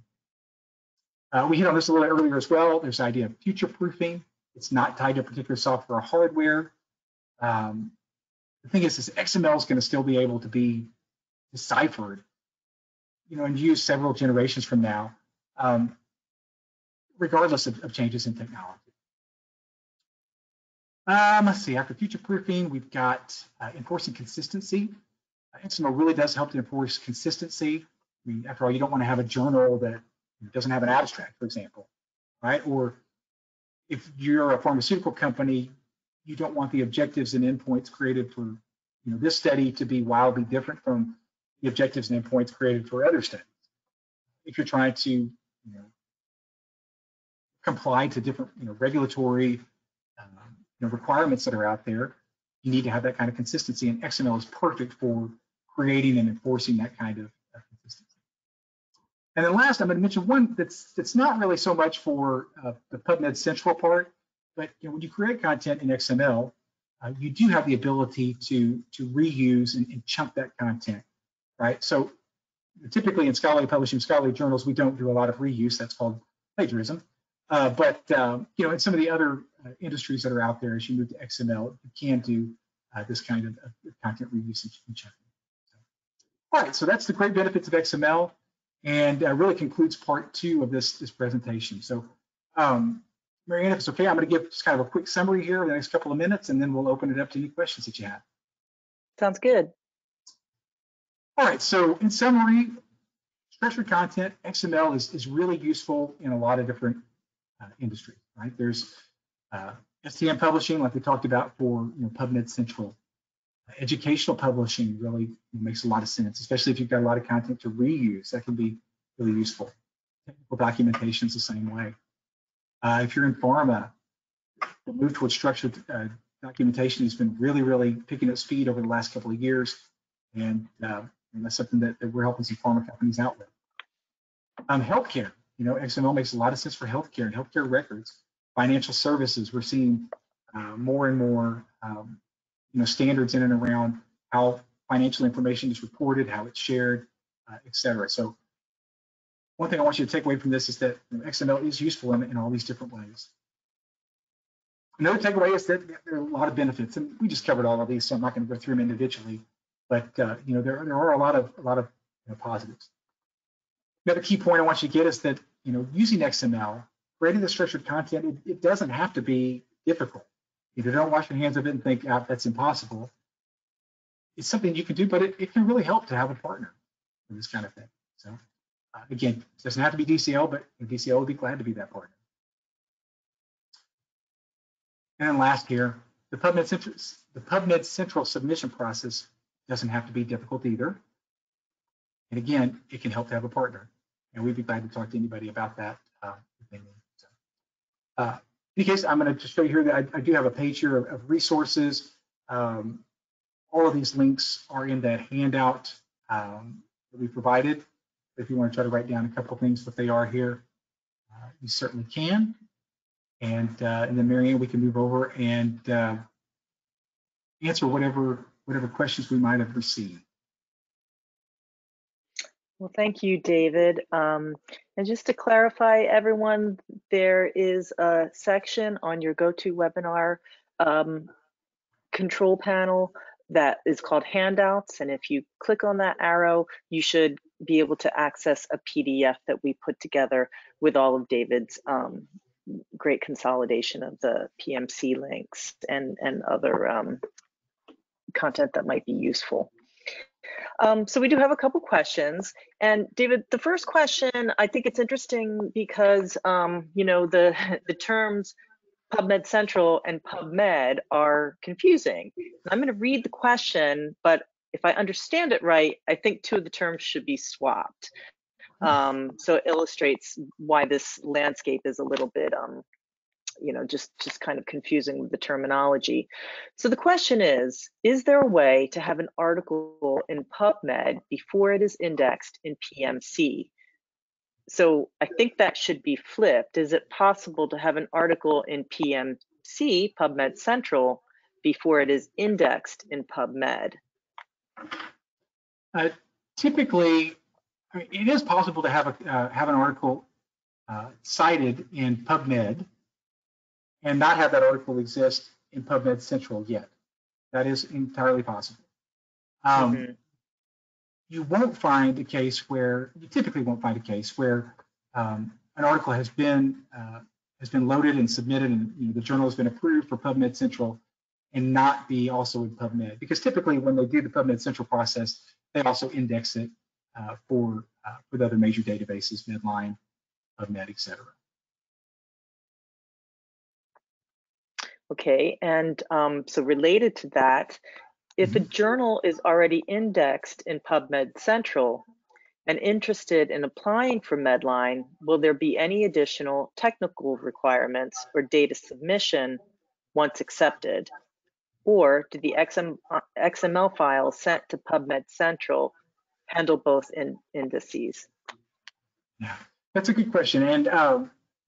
[SPEAKER 2] We hit on this a little earlier as well. There's the idea of future proofing. It's not tied to particular software or hardware. The thing is XML is going to still be able to be deciphered, you know, and used several generations from now, regardless of changes in technology. Let's see, after future proofing, we've got enforcing consistency. XML really does help to enforce consistency. I mean, after all, you don't want to have a journal that doesn't have an abstract, for example, right? Or if you're a pharmaceutical company, you don't want the objectives and endpoints created for this study to be wildly different from the objectives and endpoints created for other studies. If you're trying to comply to different regulatory requirements that are out there, you need to have that kind of consistency, and XML is perfect for creating and enforcing that kind of consistency. And then last, I'm going to mention one that's not really so much for the PubMed Central part, but when you create content in XML, you do have the ability to reuse and chunk that content, right? So typically in scholarly publishing, scholarly journals, we don't do a lot of reuse. That's called plagiarism. But in some of the other industries that are out there, as you move to XML, you can do this kind of content reuse and chunking. All right, so that's the great benefits of XML, and really concludes part 2 of this presentation. So, Marianne, if it's okay, I'm going to give just kind of a quick summary here in the next couple of minutes, and then we'll open it up to any questions that you have.
[SPEAKER 1] Sounds good.
[SPEAKER 2] All right, so in summary, structured content, XML is really useful in a lot of different industries, right? There's STM publishing, like we talked about for PubMed Central. Educational publishing really makes a lot of sense, especially if you've got a lot of content to reuse. That can be really useful. Technical documentation is the same way. If you're in pharma, the move towards structured documentation has been really picking up speed over the last couple of years, and that's something that we're helping some pharma companies out with. Healthcare, XML makes a lot of sense for healthcare and healthcare records. Financial services, we're seeing more and more standards in and around how financial information is reported, how it's shared, et cetera. So one thing I want you to take away from this is that XML is useful in all these different ways. Another takeaway is that there are a lot of benefits, and we just covered all of these, so I'm not going to go through them individually. But there are a lot of positives. Another key point I want you to get is that using XML, creating the structured content, it doesn't have to be difficult. Don't wash your hands of it and think, that's impossible. It's something you can do, but it can really help to have a partner for this kind of thing. So again, it doesn't have to be DCL, but DCL would be glad to be that partner. And then last here, the PubMed Central submission process doesn't have to be difficult either. And again, it can help to have a partner. And we'd be glad to talk to anybody about that if they need. So, in any case, I'm going to just show you here that I do have a page here of resources. All of these links are in that handout that we provided. If you want to try to write down a couple of things, what they are here, you certainly can. And then Marianne, we can move over and answer whatever questions we might have received.
[SPEAKER 1] Well, thank you, David. And just to clarify, everyone, there is a section on your GoToWebinar control panel that is called Handouts. And if you click on that arrow, you should be able to access a PDF that we put together with all of David's great consolidation of the PMC links and other content that might be useful. So we do have a couple questions, and David, the first question, I think it's interesting because the terms PubMed Central and PubMed are confusing. I'm going to read the question, but if I understand it right, I think 2 of the terms should be swapped. So it illustrates why this landscape is a little bit just kind of confusing with the terminology. So the question is there a way to have an article in PubMed before it is indexed in PMC? So I think that should be flipped. Is it possible to have an article in PMC, PubMed Central, before it is indexed in PubMed?
[SPEAKER 2] Typically, it is possible to have an article cited in PubMed and not have that article exist in PubMed Central yet. That is entirely possible. You won't find a case where, you typically won't find a case where an article has been loaded and submitted, and the journal has been approved for PubMed Central and not be also in PubMed, because typically when they do the PubMed Central process, they also index it for the other major databases, MEDLINE, PubMed, et cetera.
[SPEAKER 1] Okay, and so related to that, If a journal is already indexed in PubMed Central and interested in applying for MEDLINE, will there be any additional technical requirements or data submission once accepted? Or do the XML files sent to PubMed Central handle both indices?
[SPEAKER 2] Yeah, that's a good question. And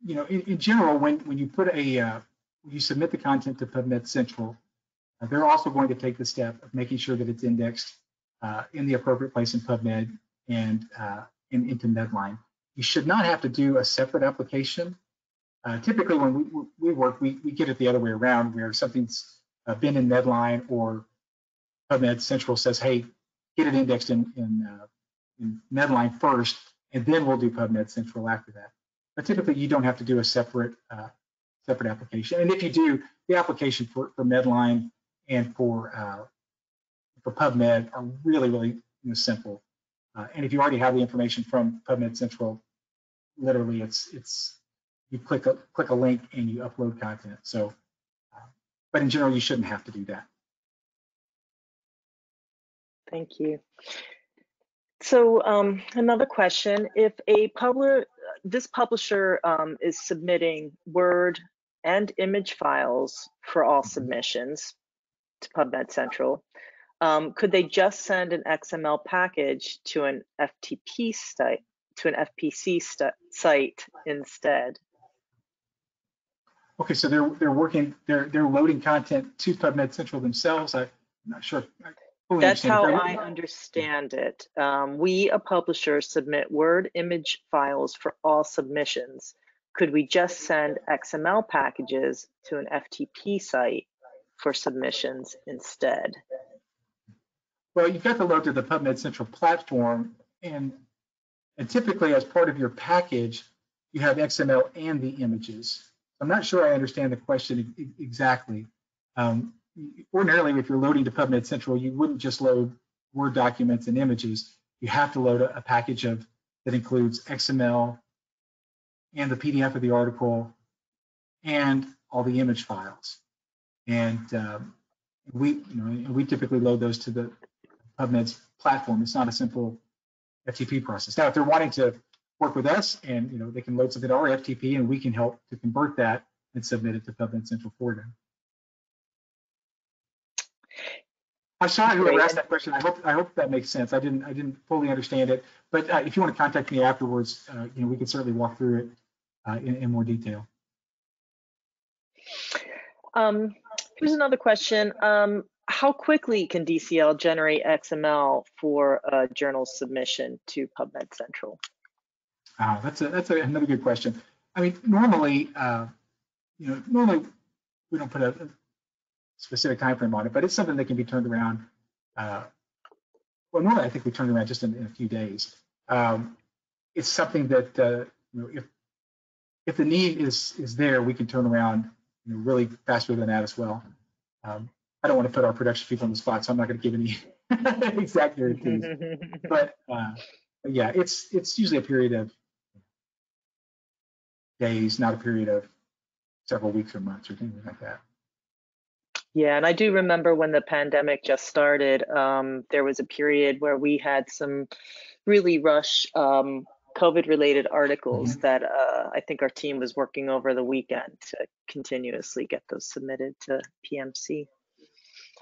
[SPEAKER 2] you know, in general, when you put when you submit the content to PubMed Central, they're also going to take the step of making sure that it's indexed in the appropriate place in PubMed and into MEDLINE. You should not have to do a separate application. Typically, when we work, we get it the other way around, where something's been in MEDLINE or PubMed Central says, hey, get it indexed in MEDLINE first, and then we'll do PubMed Central after that. But typically, you don't have to do a separate application. And if you do, the application for MEDLINE and for PubMed are really simple. And if you already have the information from PubMed Central, literally it's you click a link and you upload content. So, but in general, you shouldn't have to do that.
[SPEAKER 1] Thank you. So another question: if this publisher is submitting Word and image files for all submissions to PubMed Central, could they just send an XML package to an FTP site, to an FPC site instead?
[SPEAKER 2] Okay, so they're loading content to PubMed Central themselves. I'm not sure.
[SPEAKER 1] That's how I understand it. We, a publisher, submit Word image files for all submissions. Could we just send XML packages to an FTP site for submissions instead?
[SPEAKER 2] Well, you've got to load to the PubMed Central platform, and typically as part of your package, you have XML and the images. I'm not sure I understand the question exactly. Ordinarily, if you're loading to PubMed Central, you wouldn't just load Word documents and images. You have to load a package that includes XML and the PDF of the article and all the image files. And we typically load those to the PubMed's platform. It's not a simple FTP process. Now, if they're wanting to work with us, and they can load something to our FTP, and we can help to convert that and submit it to PubMed Central for them. I'm sorry whoever asked that question. I hope that makes sense. I didn't fully understand it, but if you want to contact me afterwards, we can certainly walk through it in more detail.
[SPEAKER 1] Here's another question. How quickly can DCL generate XML for a journal submission to PubMed Central?
[SPEAKER 2] That's another good question. I mean, normally, normally we don't put a specific time frame on it, but it's something that can be turned around. Well, normally I think we turn it around just in a few days. It's something that if the need is there, we can turn around really faster than that as well. I don't want to put our production people on the spot, so I'm not going to give any exact guarantees. But yeah, it's usually a period of days, not a period of several weeks or months or things like that.
[SPEAKER 1] Yeah, and I do remember when the pandemic just started, there was a period where we had some really rush COVID-related articles that I think our team was working over the weekend to continuously get those submitted to PMC.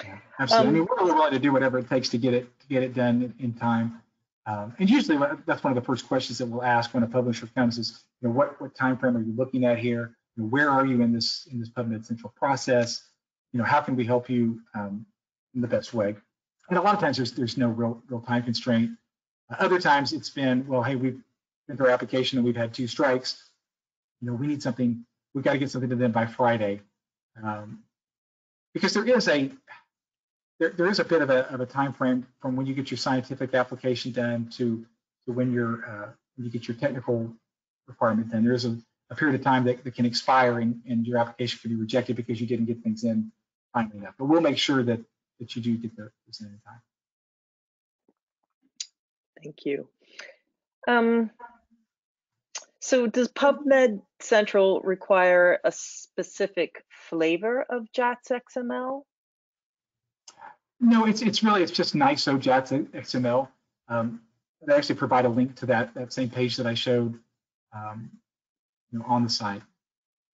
[SPEAKER 2] Yeah, absolutely. I mean, we're willing to do whatever it takes to get it done in time. And usually, that's one of the first questions that we'll ask when a publisher comes is, what time frame are you looking at here? Where are you in this PubMed Central process? How can we help you in the best way? And a lot of times there's no real time constraint. Other times it's been, well, hey, we've been through our application and we've had 2 strikes. We need something. We've got to get something to them by Friday, because there is a bit of a time frame from when you get your scientific application done to when you get your technical requirement done. There is a period of time that can expire and your application can be rejected because you didn't get things in timely enough. But we'll make sure that you do get those in time.
[SPEAKER 1] Thank you. So does PubMed Central require a specific flavor of JATS XML?
[SPEAKER 2] No, it's just nice JATS XML. They actually provide a link to that same page that I showed on the site.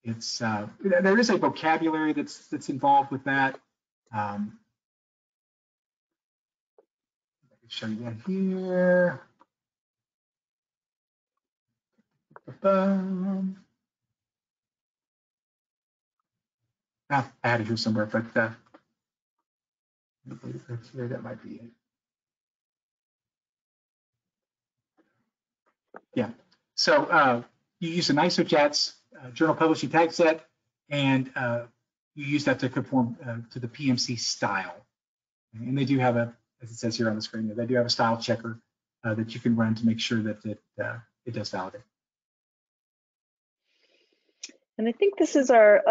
[SPEAKER 2] It's there is a vocabulary that's involved with that. I can show you that here. I had it here somewhere, but here, that might be it. Yeah. So you use an JATS journal publishing tag set, and you use that to conform to the PMC style. And they do have as it says here on the screen, they do have a style checker that you can run to make sure that it does validate.
[SPEAKER 1] And I think this is our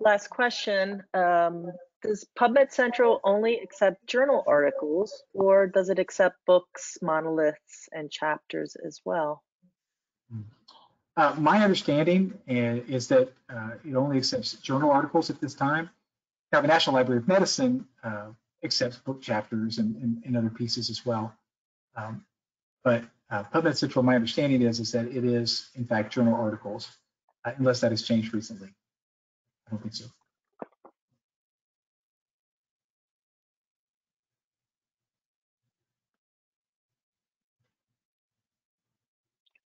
[SPEAKER 1] last question. Does PubMed Central only accept journal articles, or does it accept books, monoliths, and chapters as well?
[SPEAKER 2] My understanding is that it only accepts journal articles at this time. Now, the National Library of Medicine accepts book chapters and other pieces as well. But PubMed Central, my understanding is that it is, in fact, journal articles, unless that has changed recently. I don't think so.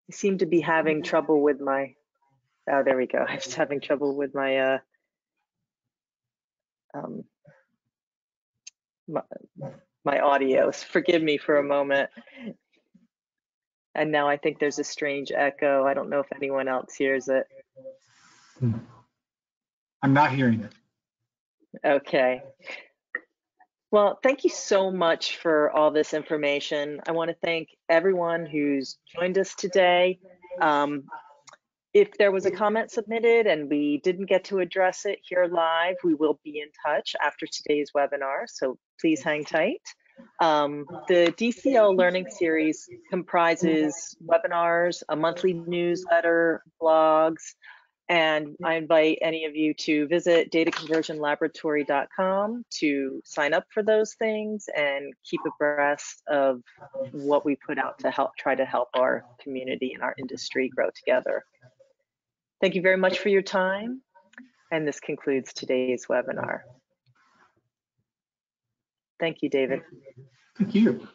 [SPEAKER 1] I seem to be having trouble with my, oh, there we go. I was having trouble with my, my audio. Forgive me for a moment. And now I think there's a strange echo. I don't know if anyone else hears it.
[SPEAKER 2] I'm not hearing it.
[SPEAKER 1] Okay. Well, thank you so much for all this information. I want to thank everyone who's joined us today. If there was a comment submitted and we didn't get to address it here live, we will be in touch after today's webinar, so please hang tight. The DCL Learning Series comprises webinars, a monthly newsletter, blogs, and I invite any of you to visit dataconversionlaboratory.com to sign up for those things and keep abreast of what we put out to try to help our community and our industry grow together. Thank you very much for your time, and this concludes today's webinar. Thank you, David.
[SPEAKER 2] Thank you.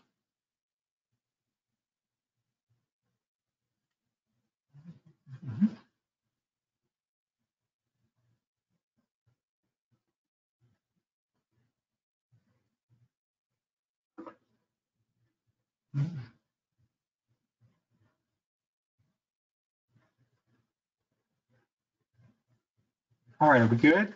[SPEAKER 2] All right, are we good?